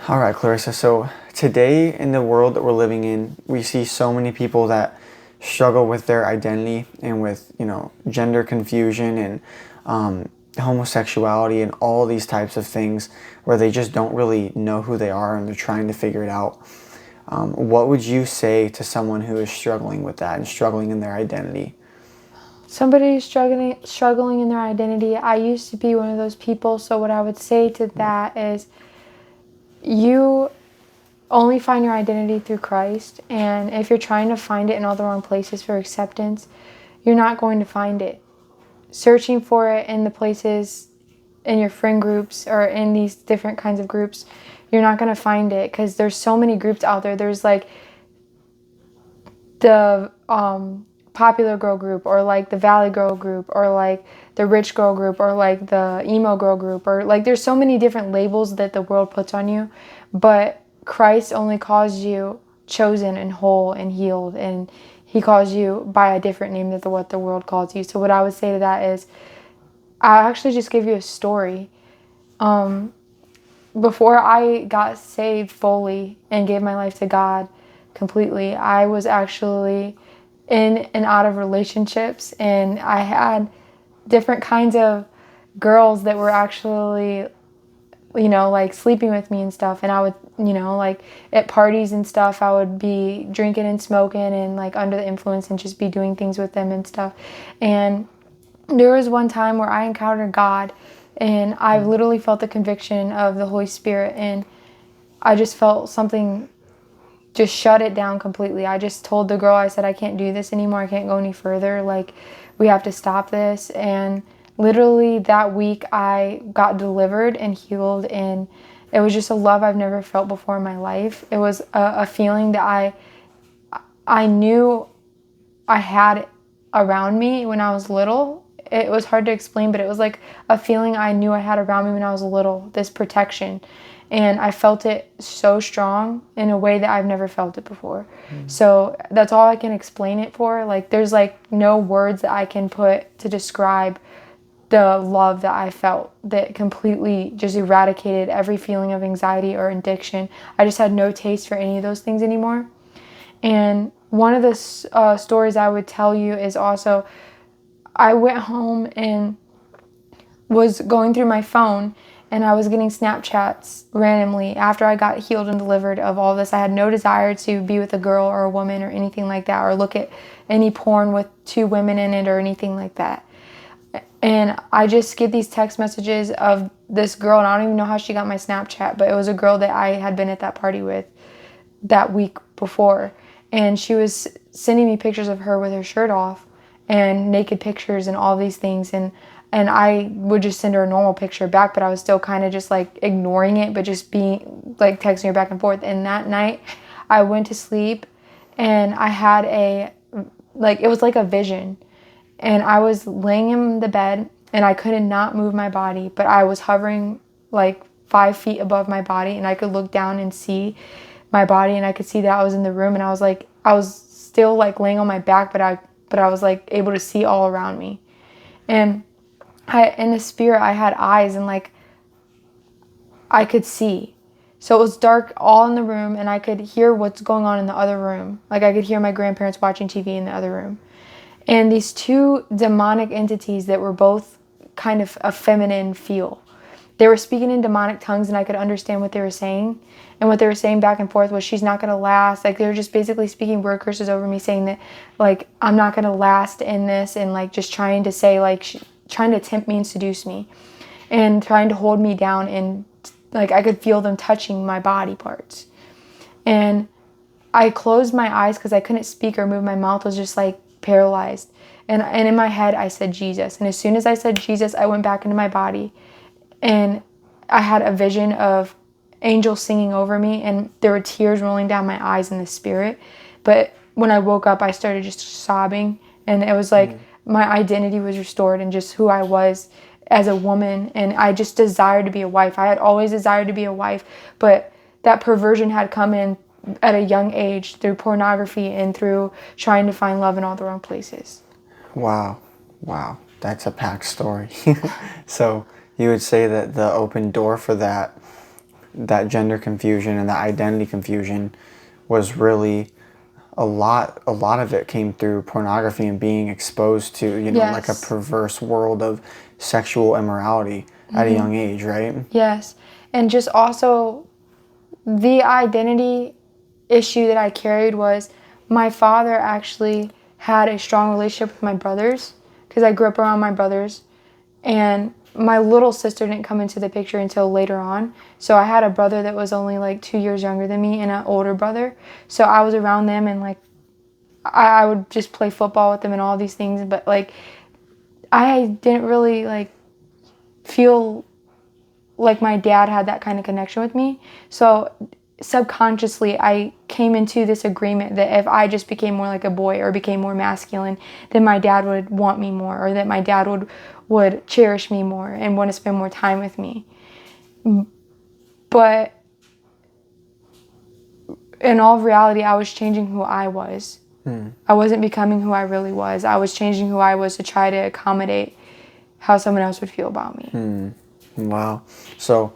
All right, Clarissa. So today in the world that we're living in, we see so many people that struggle with their identity and with, gender confusion and homosexuality and all these types of things where they just don't really know who they are and they're trying to figure it out. What would you say to someone who is struggling with that and struggling in their identity? Somebody who's struggling in their identity. I used to be one of those people, so what I would say to that is you only find your identity through Christ, and if you're trying to find it in all the wrong places for acceptance, you're not going to find it. Searching for it in the places in your friend groups or in these different kinds of groups, you're not going to find it because there's so many groups out there. There's like the popular girl group, or like the valley girl group, or like the rich girl group, or like the emo girl group, or like there's so many different labels that the world puts on you, but Christ only calls you chosen and whole and healed, and he calls you by a different name than what the world calls you. So what I would say to that is, I'll actually just give you a story. Before I got saved fully and gave my life to God completely, I was actually in and out of relationships, and I had different kinds of girls that were actually, like sleeping with me and stuff. And I would, like at parties and stuff, I would be drinking and smoking and like under the influence and just be doing things with them and stuff. And there was one time where I encountered God, and I literally felt the conviction of the Holy Spirit, and I just felt something just shut it down completely. I just told the girl, I said, I can't do this anymore. I can't go any further. Like, we have to stop this. And literally that week I got delivered and healed, and it was just a love I've never felt before in my life. It was a feeling that I knew I had around me when I was little. It was hard to explain, but it was like a feeling I knew I had around me when I was little, this protection. And I felt it so strong in a way that I've never felt it before. So that's all I can explain it for. Like, there's like no words that I can put to describe the love that I felt that completely just eradicated every feeling of anxiety or addiction. I just had no taste for any of those things anymore. And one of the stories I would tell you is also, I went home and was going through my phone, and I was getting Snapchats randomly after I got healed and delivered of all this. I had no desire to be with a girl or a woman or anything like that, or look at any porn with two women in it or anything like that. And I just get these text messages of this girl, and I don't even know how she got my Snapchat, but it was a girl that I had been at that party with that week before. And she was sending me pictures of her with her shirt off and naked pictures and all these things. And I would just send her a normal picture back, but I was still kind of just like ignoring it, but just being like texting her back and forth. And that night I went to sleep, and I had it was like a vision. And I was laying in the bed, and I could not move my body, but I was hovering like 5 feet above my body, and I could look down and see my body, and I could see that I was in the room, and I was still like laying on my back, but I was like able to see all around me. And in the spirit, I had eyes, and like I could see. So it was dark all in the room, and I could hear what's going on in the other room. Like, I could hear my grandparents watching TV in the other room. And these two demonic entities that were both kind of a feminine feel, they were speaking in demonic tongues, and I could understand what they were saying. And what they were saying back and forth was, she's not going to last. Like, they were just basically speaking word curses over me, saying that, like, I'm not going to last in this. And, like, just trying to say, like, trying to tempt me and seduce me. And trying to hold me down. And, like, I could feel them touching my body parts. And I closed my eyes because I couldn't speak or move. My mouth was just, like, paralyzed. And in my head, I said Jesus. And as soon as I said Jesus, I went back into my body. And I had a vision of angels singing over me, and there were tears rolling down my eyes in the spirit. But when I woke up, I started just sobbing, and it was like my identity was restored and just who I was as a woman. And I just desired to be a wife. I had always desired to be a wife, but that perversion had come in at a young age through pornography and through trying to find love in all the wrong places. Wow. That's a packed story. So you would say that the open door for that that gender confusion and that identity confusion was really a lot of it came through pornography and being exposed to, you know, like a Yes. perverse world of sexual immorality at a young age, right? Yes. And just also the identity issue that I carried was my father actually had a strong relationship with my brothers because I grew up around my brothers, and my little sister didn't come into the picture until later on. So I had a brother that was only like 2 years younger than me and an older brother. So I was around them, and like I would just play football with them and all these things, but like I didn't really like feel like my dad had that kind of connection with me. So subconsciously I came into this agreement that if I just became more like a boy or became more masculine, then my dad would want me more, or that my dad would cherish me more and want to spend more time with me. But in all reality, I was changing who I was. I wasn't becoming who I really was. I was changing who I was to try to accommodate how someone else would feel about me. Wow. So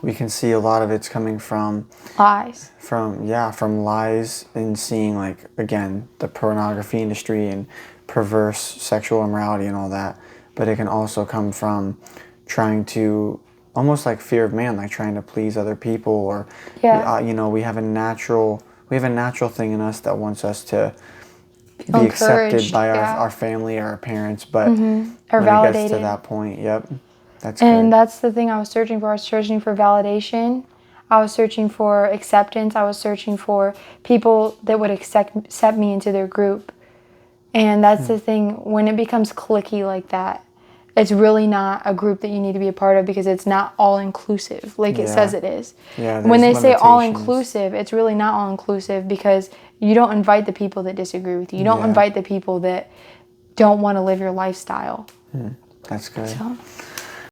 we can see a lot of it's coming from Lies. from lies and seeing, like, again, the pornography industry and perverse sexual immorality and all that. But it can also come from trying to, almost like fear of man, like trying to please other people, or Yeah. you know, we have a natural thing in us that wants us to Feel be accepted encouraged, by yeah. our family or our parents. But Or when it gets to validated. that point, yep, that's And good. that's the thing I was searching for. I was searching for validation. I was searching for acceptance. I was searching for people that would accept me into their group. And that's the thing, when it becomes cliquey like that, it's really not a group that you need to be a part of, because it's not all inclusive like it says it is. Yeah, When they there's say all limitations. inclusive, it's really not all inclusive, because you don't invite the people that disagree with you. You don't Yeah. invite the people that don't want to live your lifestyle. That's good. So